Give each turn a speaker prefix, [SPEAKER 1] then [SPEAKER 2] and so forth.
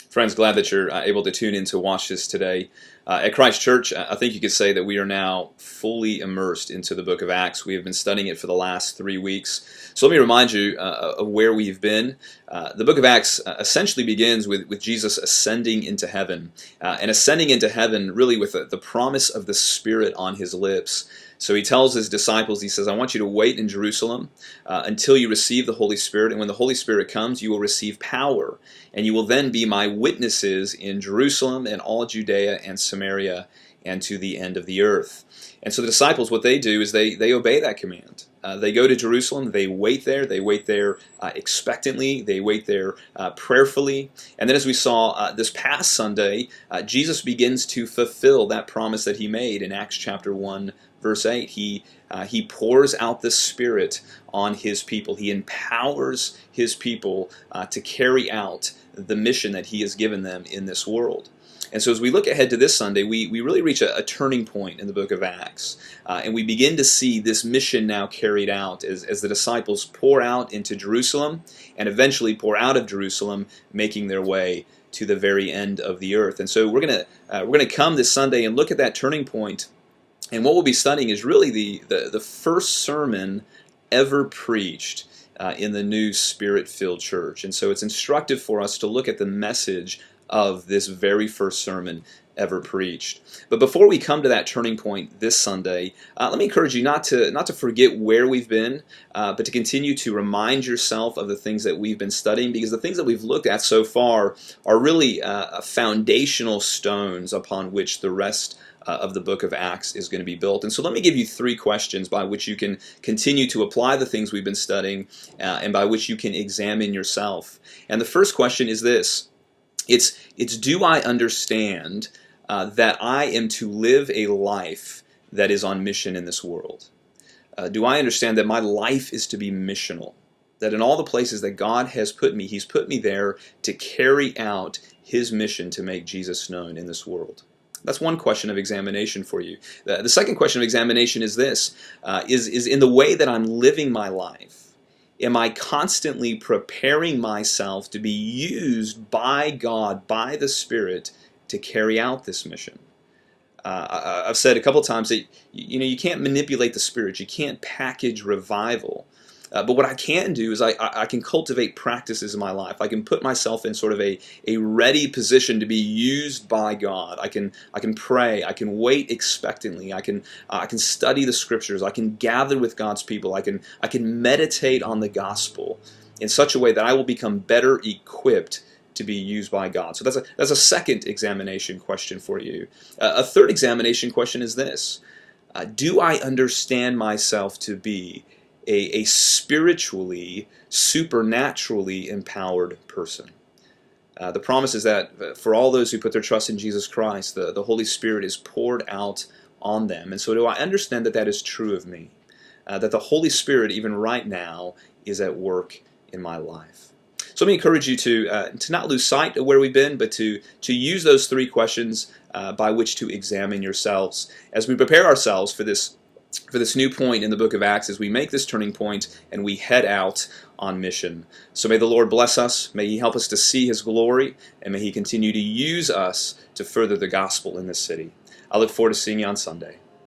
[SPEAKER 1] Friends, glad that you're able to tune in to watch this today. At Chrst Church, I think you could say that we are now fully immersed into the book of Acts. We have been studying it for the last 3 weeks. So let me remind you of where we've been. The book of Acts essentially begins with Jesus ascending into heaven, and ascending into heaven really with the promise of the Spirit on his lips. So he tells his disciples, he says, I want you to wait in Jerusalem until you receive the Holy Spirit. And when the Holy Spirit comes, you will receive power. And you will then be my witnesses in Jerusalem and all Judea and Samaria and to the end of the earth. And so the disciples, what they do is they obey that command. They go to Jerusalem, they wait there expectantly, they wait there prayerfully. And then as we saw this past Sunday, Jesus begins to fulfill that promise that he made in Acts chapter 1, verse 8. He pours out the Spirit on his people. He empowers his people to carry out the mission that he has given them in this world. And so as we look ahead to this Sunday, we really reach a turning point in the book of Acts. And we begin to see this mission now carried out as the disciples pour out into Jerusalem and eventually pour out of Jerusalem, making their way to the very end of the earth. And so we're gonna come this Sunday and look at that turning point. And what we'll be studying is really the first sermon ever preached in the new Spirit-filled church. And so it's instructive for us to look at the message of this very first sermon ever preached. But before we come to that turning point this Sunday, let me encourage you not to forget where we've been, but to continue to remind yourself of the things that we've been studying, because the things that we've looked at so far are really foundational stones upon which the rest of the book of Acts is going to be built. And so let me give you 3 questions by which you can continue to apply the things we've been studying and by which you can examine yourself. And the first question is this. It's do I understand that I am to live a life that is on mission in this world? Do I understand that my life is to be missional? That in all the places that God has put me, he's put me there to carry out his mission to make Jesus known in this world. That's one question of examination for you. The second question of examination is this, is in the way that I'm living my life, am I constantly preparing myself to be used by God, by the Spirit, to carry out this mission? I've said a couple times that you can't manipulate the Spirit, you can't package revival. But what I can do is I can cultivate practices in my life. I can put myself in sort of a ready position to be used by God. I can pray. I can wait expectantly. I can study the Scriptures. I can gather with God's people. I can meditate on the gospel in such a way that I will become better equipped to be used by God. So that's a second examination question for you. A third examination question is this: do I understand myself to be a spiritually, supernaturally empowered person? The promise is that for all those who put their trust in Jesus Christ, the Holy Spirit is poured out on them. And so do I understand that that is true of me? That the Holy Spirit, even right now, is at work in my life. So let me encourage you to not lose sight of where we've been, but to use those 3 questions by which to examine yourselves as we prepare ourselves for this new point in the book of Acts, as we make this turning point and we head out on mission. So may the Lord bless us, may he help us to see his glory, and may he continue to use us to further the gospel in this city. I look forward to seeing you on Sunday.